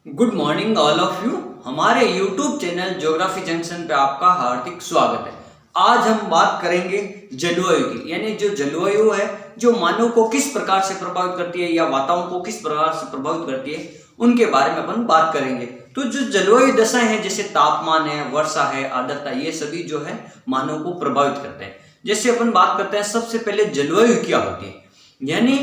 Good morning all of you. हमारे YouTube channel geography junction पे आपका हार्दिक स्वागत है। आज हम बात करेंगे जलवायु की, यानी जो जलवायु है जो मानव को किस प्रकार से प्रभावित करती है या वातावरण को किस प्रकार से प्रभावित करती है, उनके बारे में अपन बात करेंगे। तो जो जलवायु दशाएं हैं जैसे तापमान है, वर्षा है, आर्द्रता, ये सभी जो है मानव को प्रभावित करते हैं। जैसे अपन बात करते हैं, सबसे पहले जलवायु क्या होती है, यानी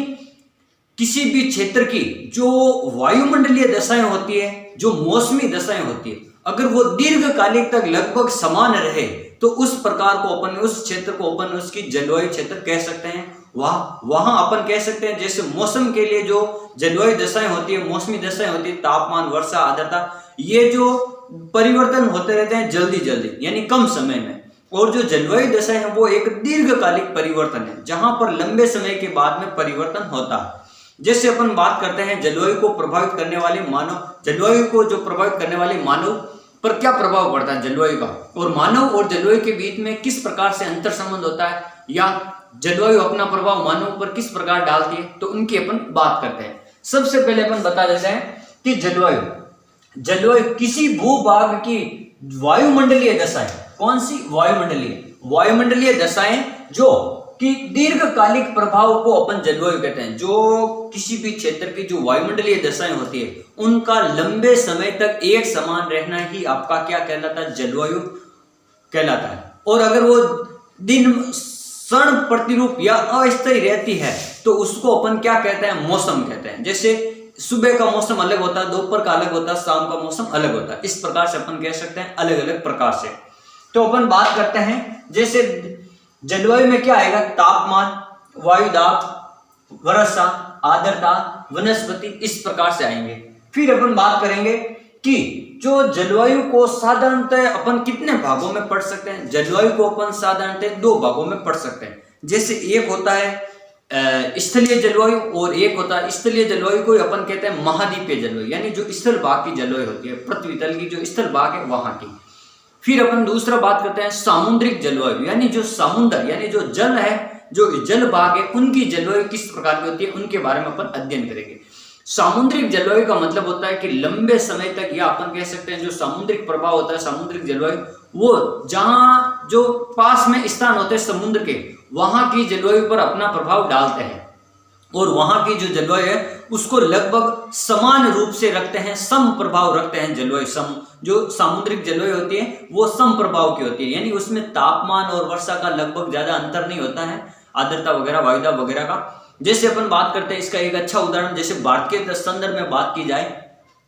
किसी भी क्षेत्र की जो वायुमंडलीय दशाएं होती है, जो मौसमी दशाएं होती है, अगर वो दीर्घकालिक तक लगभग समान रहे तो उस प्रकार को अपन, उस क्षेत्र को अपन उसकी जलवायु क्षेत्र कह सकते हैं। वहां अपन कह सकते हैं जैसे मौसम के लिए जो जलवायु दशाएं होती है, मौसमी दशाएं होती है, तापमान, वर्षा, आर्द्रता, ये जो परिवर्तन होते रहते हैं जल्दी जल्दी यानी कम समय में। और जो जलवायु दशा है वो एक दीर्घकालिक परिवर्तन है जहां पर लंबे समय के बाद में परिवर्तन होता है। जैसे अपन बात करते हैं जलवायु को प्रभावित करने वाले मानव, जलवायु को जो प्रभावित करने वाले मानव पर क्या प्रभाव पड़ता है जलवायु का, और मानव और जलवायु के बीच में किस प्रकार से अंतर संबंध होता है, या जलवायु अपना प्रभाव मानव पर किस प्रकार डालती है, तो उनकी अपन बात करते हैं। सबसे पहले अपन बता देते हैं कि जलवायु किसी भूभाग की वायुमंडलीय दशाएं, कौन सी वायुमंडलीय दशाएं जो कि दीर्घकालिक प्रभाव को अपन जलवायु कहते हैं। जो किसी भी क्षेत्र की जो वायुमंडलीय दशाएं होती है उनका लंबे समय तक एक समान रहना ही आपका क्या कहलाता है, जलवायु कहलाता है। और अगर वो दिन क्षण प्रतिरूप या अस्थायी रहती है तो उसको अपन क्या कहते हैं, मौसम कहते हैं। जैसे सुबह का मौसम अलग होता है, दोपहर का अलग होता है, शाम का मौसम अलग होता है। इस प्रकार से अपन कह सकते हैं अलग अलग प्रकार से। तो अपन बात करते हैं जैसे जलवायु में क्या आएगा, तापमान, वायुदाब, वर्षा, आर्द्रता, वनस्पति, इस प्रकार से आएंगे। फिर अपन बात करेंगे कि जो जलवायु को साधारणतः अपन कितने भागों में पढ़ सकते हैं। जलवायु को अपन साधारणतः दो भागों में पढ़ सकते हैं। जैसे एक होता है स्थलीय जलवायु और एक होता है स्थलीय जलवायु को अपन कहते हैं महाद्वीपीय जलवायु, यानी जो स्थल भाग की जलवायु होती है, पृथ्वी तल की जो स्थल भाग है वहां की। फिर अपन दूसरा बात करते हैं सामुद्रिक जलवायु, यानी जो समुद्र यानी जो जल है, जो जल भाग है, उनकी जलवायु किस प्रकार की होती है, उनके बारे में अपन अध्ययन करेंगे। सामुद्रिक जलवायु का मतलब होता है कि लंबे समय तक, या अपन कह सकते हैं जो सामुद्रिक प्रभाव होता है, सामुद्रिक जलवायु वो जहां जो पास में स्थान होते हैं समुद्र के, वहां की जलवायु पर अपना प्रभाव डालते हैं और वहां की जो जलवायु है उसको लगभग समान रूप से रखते हैं, सम प्रभाव रखते हैं। जलवायु जो सामुद्रिक जलवायु होती है वो सम प्रभाव की होती है, यानी उसमें तापमान और वर्षा का लगभग ज्यादा अंतर नहीं होता है, आर्द्रता वगैरह, वायुदाब वगैरह का। जैसे अपन बात करते हैं, इसका एक अच्छा उदाहरण जैसे भारत के संदर्भ में बात की जाए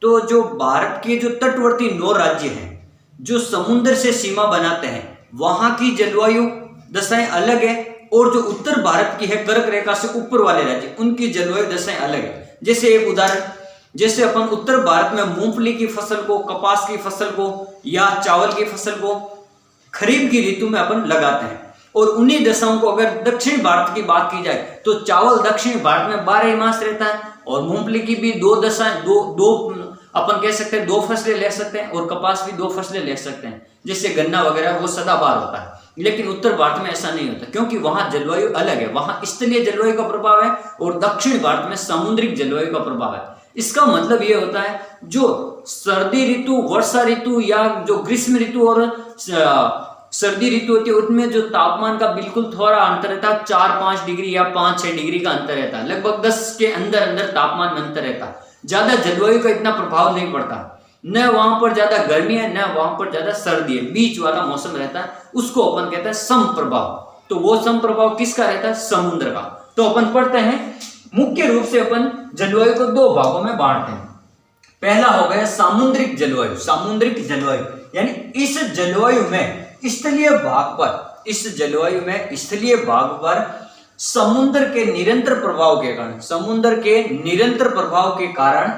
तो जो भारत के जो तटवर्ती 9 राज्य हैं जो समुद्र से सीमा बनाते हैं, वहां की जलवायु दशाएं अलग है, और जो उत्तर भारत की है कर्क रेखा से ऊपर वाले राज्य, उनकी जलवायु दशाएं अलग है। जैसे एक उदाहरण, जैसे अपन उत्तर भारत में मूंगफली की फसल को, कपास की फसल को या चावल की फसल को खरीफ की ऋतु में अपन लगाते हैं, और उन्हीं दशाओं को अगर दक्षिण भारत की बात की जाए तो चावल दक्षिण भारत में 12 मास रहता है, और मूंगफली की भी दो दशाएं, दो अपन कह सकते हैं 2 फसलें ले सकते हैं, और कपास भी 2 फसलें ले सकते हैं। जैसे गन्ना वगैरह वो सदाबहार होता है, लेकिन उत्तर भारत में ऐसा नहीं होता क्योंकि वहां जलवायु अलग है, वहां स्थलीय जलवायु का प्रभाव है और दक्षिण भारत में सामुद्रिक जलवायु का प्रभाव है। इसका मतलब ये होता है जो सर्दी ऋतु, वर्षा ऋतु या जो ग्रीष्म ऋतु और सर्दी ऋतु होती है उनमें जो तापमान का बिल्कुल थोड़ा अंतर रहता है, 4-5 डिग्री या 5-6 डिग्री का अंतर रहता है, लगभग 10 के अंदर अंदर तापमान में अंतर रहता है। ज्यादा जलवायु का इतना प्रभाव नहीं पड़ता, न वहां पर ज्यादा गर्मी है न वहां पर ज्यादा सर्दी है, बीच वाला मौसम रहता है, उसको अपन कहते हैं सम प्रभाव। तो वो सम प्रभाव किसका रहता है, समुद्र का। तो अपन पढ़ते हैं, मुख्य रूप से अपन जलवायु को 2 भागों में बांटते हैं। पहला हो गया सामुद्रिक जलवायु। सामुद्रिक जलवायु यानी इस जलवायु में स्थलीय भाग पर, इस जलवायु में स्थलीय भाग पर समुद्र के निरंतर प्रभाव के कारण, समुद्र के निरंतर प्रभाव के कारण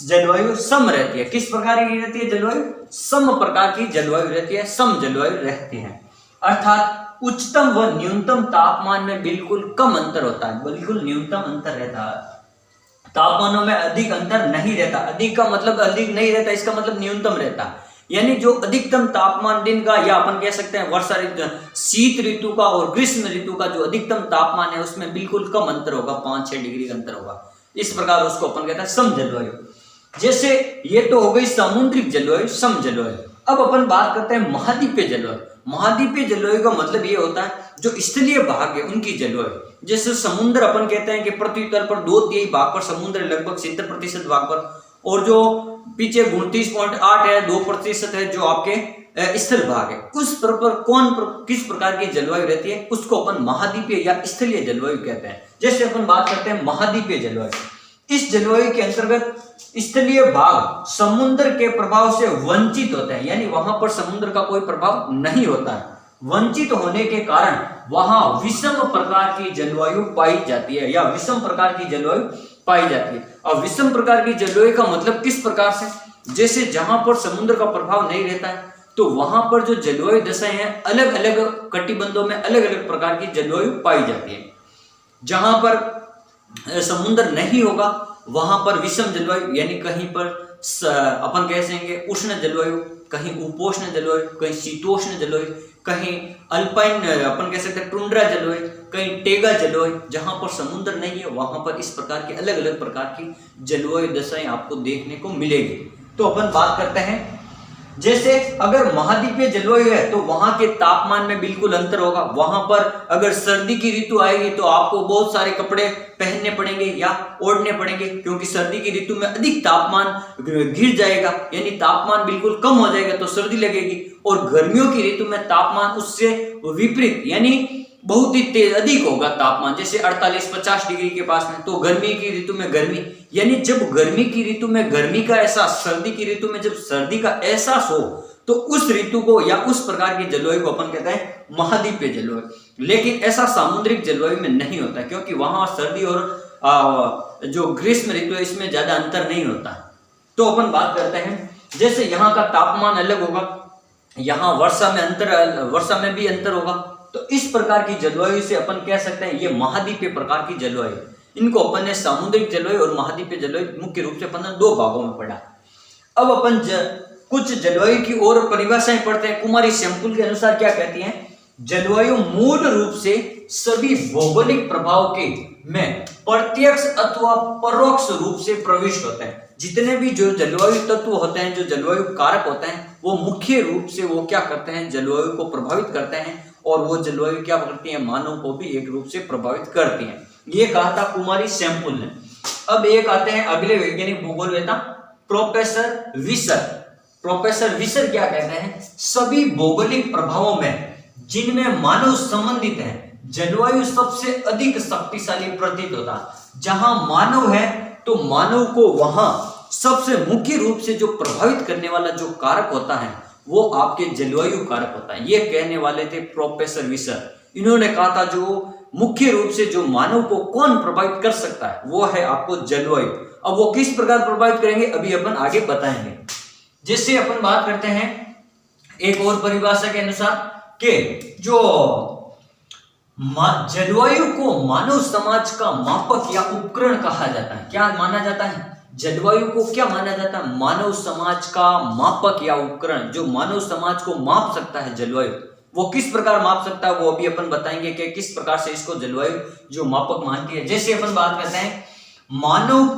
जलवायु सम रहती है। किस प्रकार की रहती है जलवायु, सम प्रकार की जलवायु रहती है, सम जलवायु रहती है। अर्थात उच्चतम व न्यूनतम तापमान में बिल्कुल कम अंतर होता है, बिल्कुल न्यूनतम अंतर रहता है, तापमानों में अधिक अंतर नहीं रहता। अधिक का मतलब अधिक नहीं रहता, इसका मतलब न्यूनतम रहता है, यानी जो अधिकतम तापमान दिन का, या अपन कह सकते हैं वर्षा ऋतु, शीत ऋतु का और ग्रीष्म ऋतु का जो अधिकतम तापमान है उसमें बिल्कुल कम अंतर होगा, 5-6 डिग्री का अंतर होगा। इस प्रकार उसको अपन कहते हैं सम जलवायु। जैसे ये तो हो गई समुद्रिक जलवायु, सम जलवायु। अब अपन बात करते हैं महाद्वीपीय जलवायु। महाद्वीपीय जलवायु का मतलब ये होता है जो स्थलीय भाग है उनकी जलवायु। जैसे समुद्र अपन कहते हैं कि पृथ्वी तल पर 2/3 भाग पर समुद्र, लगभग 70% भाग पर, और जो पीछे 29.8 है, 2% है जो आपके स्थल भाग है, उस पर किस प्रकार की जलवायु रहती है उसको अपन महाद्वीपीय या स्थलीय जलवायु कहते हैं। जैसे अपन बात करते हैं महाद्वीपीय जलवायु, इस जलवायु के अंतर्गत स्थलीय भाग समुद्र के प्रभाव से वंचित होते हैं, यानी वहां पर समुद्र का कोई प्रभाव नहीं होता है। वंचित होने के कारण वहां विषम प्रकार की जलवायु पाई जाती है, या विषम प्रकार की जलवायु पाई जाती है। और विषम प्रकार की जलवायु का मतलब किस प्रकार से, जैसे जहां पर समुद्र का प्रभाव नहीं रहता है तो वहां पर जो जलवायु दशाएं हैं, अलग अलग कटिबंधों में अलग अलग प्रकार की जलवायु पाई जाती है। जहां पर समुद्र नहीं होगा वहां पर विषम जलवायु, यानी कहीं पर अपन कह सकेंगे उष्ण जलवायु, कहीं उपोष्ण जलवायु, कहीं शीतोष्ण जलवायु, कहीं अल्पाइन अपन कह सकते हैं टुंड्रा जलवायु, कहीं टेगा जलवायु। जहां पर समुद्र नहीं है वहां पर इस प्रकार की अलग अलग प्रकार की जलवायु दशाएं आपको देखने को मिलेगी। तो अपन बात करते हैं, जैसे अगर महाद्वीपीय जलवायु है तो वहां के तापमान में बिल्कुल अंतर होगा। वहां पर अगर सर्दी की ऋतु आएगी तो आपको बहुत सारे कपड़े पहनने पड़ेंगे या ओढ़ने पड़ेंगे, क्योंकि सर्दी की ऋतु में अधिक तापमान गिर जाएगा, यानी तापमान बिल्कुल कम हो जाएगा तो सर्दी लगेगी। और गर्मियों की ऋतु में तापमान उससे विपरीत, यानी बहुत ही तेज अधिक होगा तापमान, जैसे 48-50 डिग्री के पास में। तो गर्मी की ऋतु में गर्मी, यानी जब गर्मी की ऋतु में गर्मी का एहसास, सर्दी की ऋतु में जब सर्दी का एहसास हो तो उस ऋतु को या उस प्रकार की जलवायु को अपन कहते हैं महाद्वीपीय जलवायु। लेकिन ऐसा सामुद्रिक जलवायु में नहीं होता, क्योंकि वहां सर्दी और जो ग्रीष्म ऋतु है इसमें ज्यादा अंतर नहीं होता। तो अपन बात करते हैं, जैसे यहाँ का तापमान अलग होगा, यहाँ वर्षा में भी अंतर होगा। तो इस प्रकार की जलवायु से अपन कह सकते हैं ये महाद्वीपीय प्रकार की जलवायु। इनको अपन ने सामुद्रिक जलवायु और महाद्वीपीय जलवायु मुख्य रूप से अपन ने 2 भागों में पढ़ा। अब अपन कुछ जलवायु की और परिभाषाएं पढ़ते हैं। कुमारी सैंपल के अनुसार क्या कहती हैं, जलवायु मूल रूप से सभी भौगोलिक प्रभाव के में प्रत्यक्ष अथवा परोक्ष रूप से प्रविष्ट होते हैं। जितने भी जो जलवायु तत्व होते हैं, जो जलवायु कारक होते हैं, वो मुख्य रूप से वो क्या करते हैं, जलवायु को प्रभावित करते हैं। और वो जलवायु क्या करती है, मानव को भी एक रूप से प्रभावित करती है। ये कहा था कुमारी सैंपल ने। अब एक आते हैं अगले वैज्ञानिक भूगोलवेत्ता प्रोफेसर विसर। प्रोफेसर विसर क्या कहते हैं, सभी भौगोलिक प्रभावों में जिनमें मानव संबंधित है जलवायु सबसे अधिक शक्तिशाली प्रतीत होता है। जहां मानव है तो मानव को वहां सबसे मुख्य रूप से जो प्रभावित करने वाला जो कारक होता है वो आपके जलवायु कारक होता है। ये कहने वाले थे प्रोफेसर विसर। इन्होंने कहा था जो मुख्य रूप से जो मानव को कौन प्रभावित कर सकता है वो है आपको जलवायु। अब वो किस प्रकार प्रभावित करेंगे अभी अपन आगे बताएंगे। जैसे अपन बात करते हैं एक और परिभाषा के अनुसार कि जो जलवायु को मानव समाज का मापक या उपकरण कहा जाता है। क्या माना जाता है, जलवायु को क्या माना जाता है, मानव समाज का मापक या उपकरण। जो मानव समाज को माप सकता है जलवायु, वो किस प्रकार माप सकता है वो अभी अपन बताएंगे कि किस प्रकार से इसको जलवायु जो मापक मानती है। जैसे अपन बात करते हैं मानव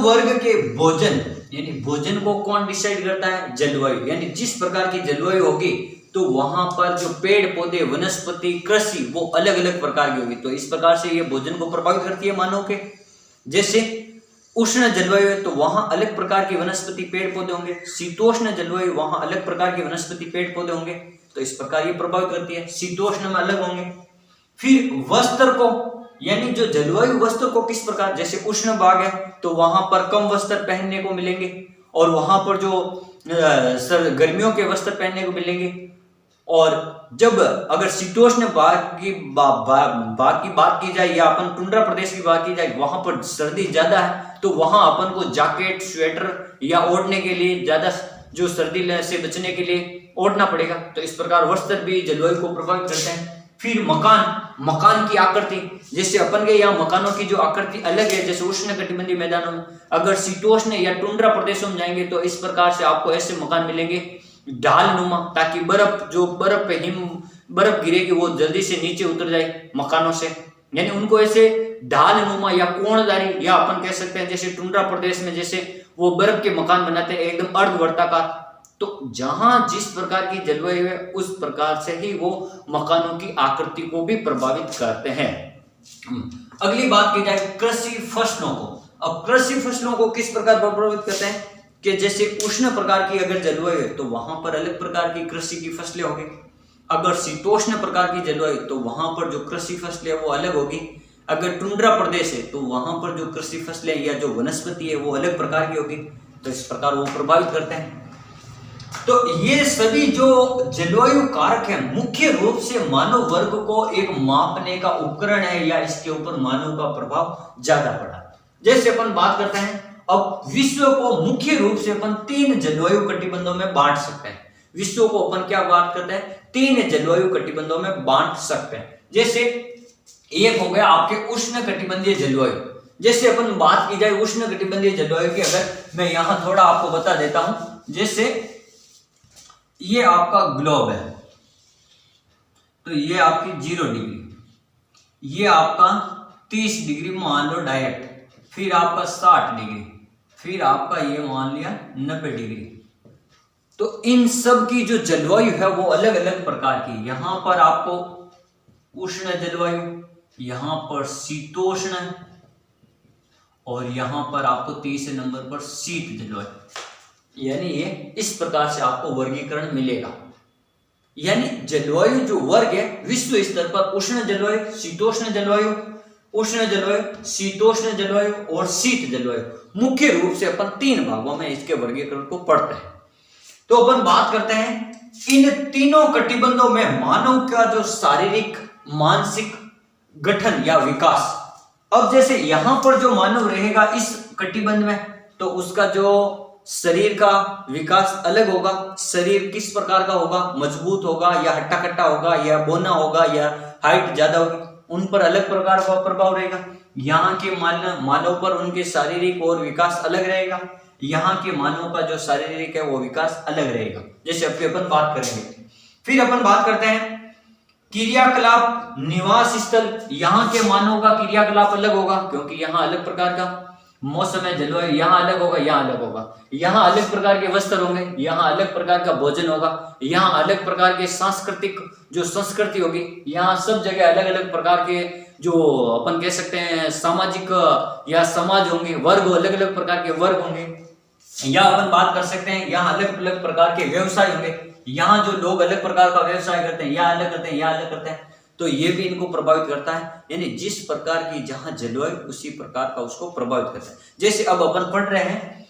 वर्ग के भोजन, यानी भोजन को कौन डिसाइड करता है, जलवायु। यानी जिस प्रकार की जलवायु होगी तो वहां पर जो पेड़ पौधे वनस्पति कृषि वो अलग अलग प्रकार की होगी। तो इस प्रकार से ये भोजन को प्रभावित करती है मानव के। जैसे उष्ण जलवायु है तो वहां अलग प्रकार की वनस्पति पेड़ पौधे होंगे, शीतोष्ण जलवायु वहां अलग प्रकार की वनस्पति पेड़ पौधे होंगे। तो इस प्रकार ये प्रभावित करती है, शीतोष्ण में अलग होंगे। फिर वस्त्र को, यानी जो जलवायु वस्त्र को किस प्रकार, जैसे उष्ण भाग है तो वहां पर कम वस्त्र पहनने को मिलेंगे और वहां पर जो गर्मियों के वस्त्र पहनने को मिलेंगे। और जब अगर शीतोष्ण भाग की बात की जाए या अपन टुंड्रा प्रदेश की बात की जाए, वहां पर सर्दी ज्यादा है तो वहां अपन को जैकेट स्वेटर या ओढ़ने के लिए ज्यादा जो सर्दी से बचने के लिए ओढ़ना पड़ेगा। तो इस प्रकार वस्त्र भी जलवायु को प्रभावित करते हैं। फिर मकान की आकृति, जैसे अपन के यहाँ मकानों की जो आकृति अलग है, जैसे उष्ण कटिबंधीय मैदानों में, अगर शीतोष्ण या टुंड्रा प्रदेशों में जाएंगे तो इस प्रकार से आपको ऐसे मकान मिलेंगे ढालनुमा, ताकि बर्फ गिरेगी वो जल्दी से नीचे उतर जाए मकानों से। यानी उनको ऐसे ढालनुमा या कोणधारी, या अपन कह सकते हैं जैसे टुंड्रा प्रदेश में जैसे वो बर्फ के मकान बनाते हैं एकदम अर्धवर्ताकार, तो जहां जिस प्रकार की जलवायु है उस प्रकार से ही वो मकानों की आकृति को भी प्रभावित करते हैं। अगली बात की जाए कृषि फसलों को। अब कृषि फसलों को किस प्रकार प्रभावित करते हैं कि जैसे उष्ण प्रकार की अगर जलवायु है तो वहां पर अलग प्रकार की कृषि की फसलें होगी, अगर शीतोष्ण प्रकार की जलवायु तो वहां पर जो कृषि फसलें वो अलग होगी, अगर टुंड्रा प्रदेश है तो वहां पर जो कृषि फसलें या जो वनस्पति है वो अलग प्रकार की होगी। तो इस प्रकार वो प्रभावित करते हैं। तो ये सभी जो जलवायु कारक है मुख्य रूप से मानव वर्ग को एक मापने का उपकरण है, या इसके ऊपर मानव का प्रभाव ज्यादा पड़ा। जैसे अपन बात करते हैं, अब विश्व को मुख्य रूप से अपन 3 जलवायु कटिबंधों में बांट सकते हैं। विश्व को अपन क्या बात करते हैं, 3 जलवायु कटिबंधों में बांट सकते हैं। जैसे एक हो गया आपके उष्ण कटिबंधीय जलवायु। जैसे अपन बात की जाए उष्ण कटिबंधीय जलवायु की, अगर मैं यहां थोड़ा आपको बता देता हूं, जैसे ये आपका ग्लोब है तो ये आपकी 0 डिग्री, ये आपका 30 डिग्री मान लो डायरेक्ट, फिर आपका 60 डिग्री, फिर आपका ये मान लिया 90 डिग्री। तो इन सब की जो जलवायु है वो अलग अलग प्रकार की। यहां पर आपको उष्ण जलवायु, यहां पर शीतोष्ण, और यहां पर आपको तीसरे नंबर पर शीत जलवायु। यानी ये इस प्रकार से आपको वर्गीकरण मिलेगा। यानी जलवायु जो वर्ग है विश्व स्तर पर उष्ण जलवायु, शीतोष्ण जलवायु, उष्ण जलवायु, शीतोष्ण जलवायु और शीत जलवायु, मुख्य रूप से अपन 3 भागों में इसके वर्गीकरण को पढ़ते हैं। तो अपन बात करते हैं इन तीनों कटिबंधों में मानव का जो शारीरिक मानसिक गठन या विकास। अब जैसे यहां पर जो मानव रहेगा इस कटिबंध में, तो उसका जो शरीर का विकास अलग होगा। शरीर किस प्रकार का होगा, मजबूत होगा या हट्टा कट्टा होगा या बोना होगा या हाइट ज्यादा होगी, उन पर अलग प्रकार का प्रभाव रहेगा। यहाँ के मानव पर उनके शारीरिक और विकास अलग रहेगा, यहाँ के मानव का जो शारीरिक है वो विकास अलग रहेगा। जैसे अभी अपन बात करेंगे। फिर अपन बात करते हैं क्रियाकलाप निवास स्थल। यहाँ के मानव का क्रियाकलाप अलग होगा क्योंकि यहाँ अलग प्रकार का मौसम है, जलवायु यहाँ अलग होगा, यहाँ अलग होगा। यहाँ अलग प्रकार के वस्त्र होंगे, यहाँ अलग प्रकार का भोजन होगा, यहाँ अलग प्रकार के सांस्कृतिक जो संस्कृति होगी, यहाँ सब जगह अलग अलग प्रकार के जो अपन कह सकते हैं सामाजिक या समाज होंगे, वर्ग अलग अलग प्रकार के वर्ग होंगे। या अपन बात कर सकते हैं यहाँ अलग अलग प्रकार के व्यवसाय होंगे, यहाँ जो लोग अलग प्रकार का व्यवसाय करते हैं, यहाँ अलग करते हैं, यहाँ अलग करते हैं, तो ये भी इनको प्रभावित करता है। यानी जिस प्रकार की जहां जलवायु उसी प्रकार का उसको प्रभावित करता है। जैसे अब अपन पढ़ रहे हैं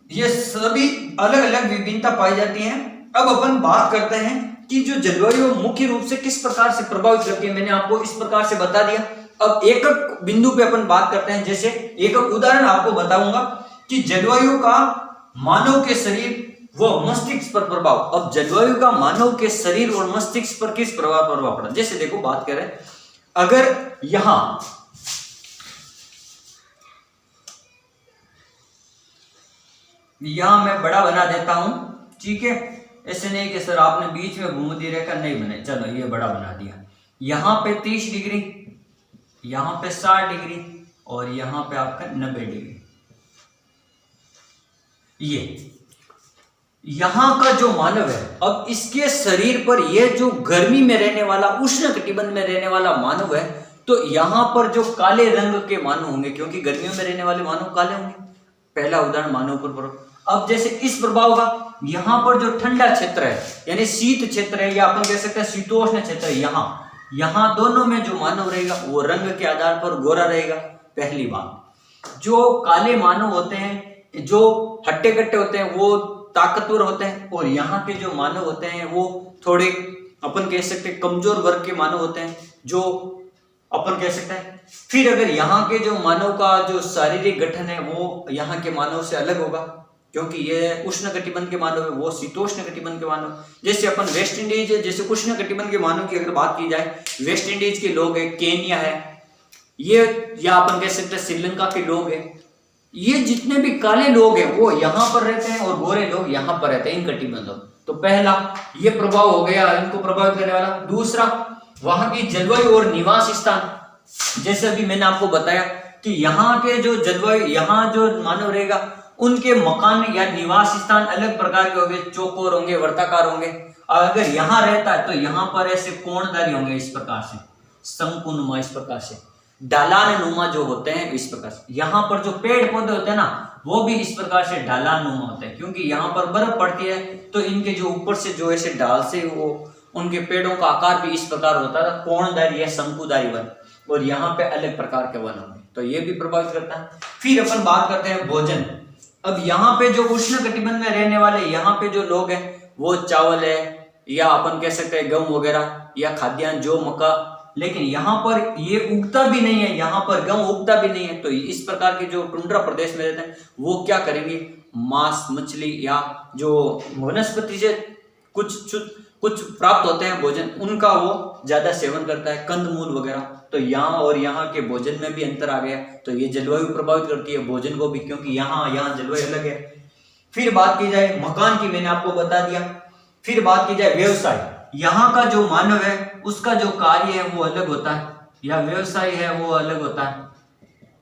ये सभी अलग अलग विभिन्नता पाई जाती है। अब अपन बात करते हैं कि जो जलवायु मुख्य रूप से किस प्रकार से प्रभावित करती है, मैंने आपको इस प्रकार से बता दिया। अब एक एक बिंदु पे अपन बात करते हैं। जैसे एक उदाहरण आपको बताऊंगा कि जलवायु का मानव के शरीर वो मस्तिष्क पर प्रभाव। अब जलवायु का मानव के शरीर और मस्तिष्क पर किस प्रभाव पड़ा। जैसे देखो बात करें, अगर यहां मैं बड़ा बना देता हूं, ठीक है, ऐसे नहीं कि सर आपने बीच में भूमध्य रेखा नहीं बनाई, चलो ये बड़ा बना दिया। यहां पे 30 डिग्री, यहां पे 60 डिग्री और यहां पे आपका 90 डिग्री। ये यहां का जो मानव है, अब इसके शरीर पर ये जो गर्मी में रहने वाला उष्ण कटिबंध में रहने वाला मानव है, तो यहां पर जो काले रंग के मानव होंगे क्योंकि गर्मियों में रहने वाले मानव काले होंगे। पहला उदाहरण मानव पर प्रभाव। अब जैसे इस प्रभाव का यहां पर जो ठंडा क्षेत्र है यानी शीत क्षेत्र है या अपन कह सकते हैं शीतोष्ण क्षेत्र है, यहां दोनों में जो मानव रहेगा वो रंग के आधार पर गोरा रहेगा। पहली बात, जो काले मानव होते हैं जो हट्टे कट्टे होते हैं वो ताकतवर होते हैं, और यहाँ के जो मानव होते हैं वो थोड़े अपन कह सकते हैं कमजोर वर्ग के मानव होते हैं जो अपन कह सकते हैं। फिर अगर यहाँ के जो मानव का जो शारीरिक गठन है वो यहाँ के मानव से अलग होगा क्योंकि ये उष्ण कटिबंध के मानव है, वो शीतोष्ण कटिबंध के मानव। जैसे अपन वेस्ट इंडीज जैसे उष्ण कटिबंध के मानव की अगर बात की जाए, वेस्ट इंडीज के लोग है, केन्या है ये, या अपन कह सकते हैं श्रीलंका के लोग हैं, ये जितने भी काले लोग हैं वो यहाँ पर रहते हैं और गोरे लोग यहाँ पर रहते हैं इन कटिबंधों। तो पहला ये प्रभाव हो गया इनको प्रभावित करने वाला। दूसरा, वहां की जलवायु और निवास स्थान, जैसे अभी मैंने आपको बताया कि यहाँ के जो जलवायु, यहाँ जो मानव रहेगा उनके मकान या निवास स्थान अलग प्रकार के होंगे, चौकोर होंगे, वर्ताकार होंगे। अगर यहाँ रहता है तो यहाँ पर ऐसे कोणधारी होंगे, इस प्रकार से शंकुनुमा, इस प्रकार से ढालान नुमा जो होते हैं, इस प्रकार से। यहाँ पर जो पेड़ पौधे होते हैं ना, वो भी इस प्रकार से ढालान नुमा होते हैं, क्योंकि यहाँ पर बर्फ पड़ती है तो इनके जो ऊपर से जो ऐसे ढाल से वो उनके पेड़ों का आकार भी इस प्रकार होता है, कोणधारी या शंकुधारी वन। और यहाँ पे अलग प्रकार के वन होंगे, तो ये भी प्रभावित करता है। फिर अपन बात करते हैं भोजन। अब यहाँ पे जो उष्ण कटिबंध में रहने वाले यहाँ पे जो लोग हैं, वो चावल है या अपन कह सकते हैं गेहूं वगैरह या खाद्यान्न, जो मक्का, लेकिन यहाँ पर ये उगता भी नहीं है, यहाँ पर गेहूं उगता भी नहीं है। तो इस प्रकार के जो टुंड्रा प्रदेश में रहते हैं वो क्या करेंगे, मांस, मछली या जो वनस्पति से कुछ प्राप्त होते हैं भोजन, उनका वो ज्यादा सेवन करता है, कंदमूल वगैरह। तो यहाँ और यहाँ के भोजन में भी अंतर आ गया, तो ये जलवायु प्रभावित करती है भोजन को भी, क्योंकि यहाँ जलवायु अलग है। फिर बात की जाए मकान की, मैंने आपको बता दिया। फिर बात की जाए व्यवसाय, यहाँ का जो मानव है उसका जो कार्य है वो अलग होता है, या व्यवसाय है वो अलग होता है,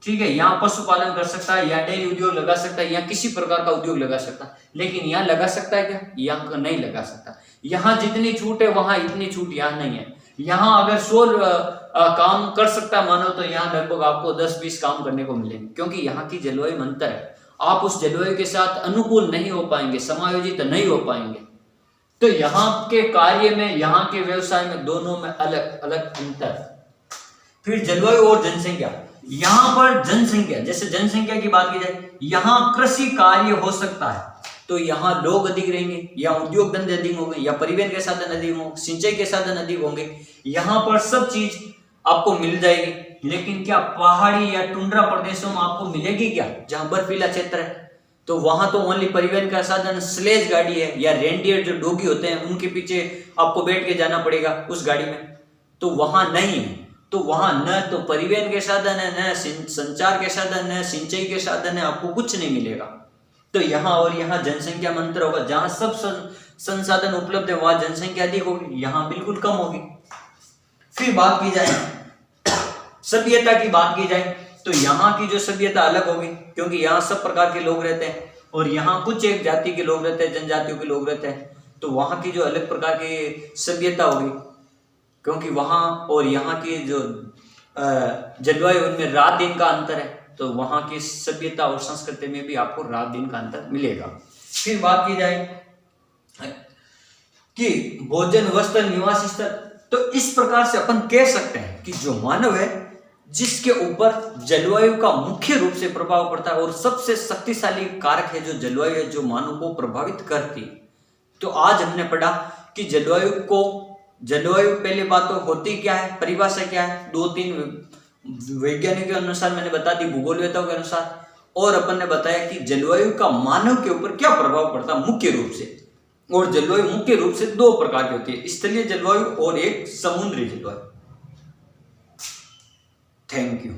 ठीक है। यहाँ पशुपालन कर सकता है, या डेयरी उद्योग लगा सकता है, या किसी प्रकार का उद्योग लगा सकता है। लेकिन यहाँ लगा सकता है क्या, यहाँ नहीं लगा सकता। यहाँ जितनी छूट है वहां इतनी छूट यहाँ नहीं है। यहाँ अगर 100 काम कर सकता है मानो, तो यहाँ लगभग आपको 10-20 काम करने को मिलेंगे, क्योंकि यहाँ की जलवायु में अंतर है। आप उस जलवायु के साथ अनुकूल नहीं हो पाएंगे, समायोजित नहीं हो पाएंगे। तो यहाँ के कार्य में, यहाँ के व्यवसाय में, दोनों में अलग अलग अंतर। फिर जलवायु और जनसंख्या, यहाँ पर जनसंख्या, जैसे जनसंख्या की बात की जाए, यहाँ कृषि कार्य हो सकता है तो यहाँ लोग अधिक रहेंगे, या उद्योग धंधे अधिक होंगे, या परिवहन के साधन अधिक होंगे, सिंचाई के साधन अधिक होंगे। यहाँ पर सब चीज आपको मिल जाएगी। लेकिन क्या पहाड़ी या टुंड्रा प्रदेशों में आपको मिलेगी क्या, जहाँ बर्फीला क्षेत्र है? तो वहां तो ओनली परिवहन का साधन स्लेज गाड़ी है, या रेंडियर जो डोगी होते हैं उनके पीछे आपको बैठ के जाना पड़ेगा उस गाड़ी में, तो वहां नहीं है। तो वहां न तो परिवहन के साधन है, न संचार के साधन है, सिंचाई के साधन है, आपको कुछ नहीं मिलेगा। तो यहाँ और यहाँ जनसंख्या में अंतर होगा। जहां सब संसाधन उपलब्ध है वहां जनसंख्या अधिक होगी, यहाँ बिल्कुल कम होगी। फिर बात की जाए सभ्यता की बात की जाए, तो यहाँ की जो सभ्यता अलग होगी, क्योंकि यहाँ सब प्रकार के लोग रहते हैं और यहाँ कुछ एक जाति के लोग रहते हैं, जनजातियों के लोग रहते हैं। तो वहाँ की जो अलग प्रकार की सभ्यता होगी, क्योंकि वहाँ और यहाँ की जो जलवायु, उनमें रात दिन का अंतर है। तो वहाँ की सभ्यता और संस्कृति में भी आपको रात दिन का अंतर मिलेगा। फिर बात की जाए कि भोजन, वस्त्र, निवास स्थल, तो इस प्रकार से अपन कह सकते हैं कि जो मानव है, जिसके ऊपर जलवायु का मुख्य रूप से प्रभाव पड़ता है, और सबसे शक्तिशाली कारक है जो जलवायु है, जो मानव को प्रभावित करती है। तो आज हमने पढ़ा कि जलवायु पहले बात तो होती क्या है, परिभाषा क्या है, 2-3 वैज्ञानिक के अनुसार मैंने बता दी, भूगोलवेताओं के अनुसार, और अपन ने बताया कि जलवायु का मानव के ऊपर क्या प्रभाव पड़ता है मुख्य रूप से। और जलवायु मुख्य रूप से 2 प्रकार की होती है, स्थलीय जलवायु और एक समुद्री जलवायु। Thank you.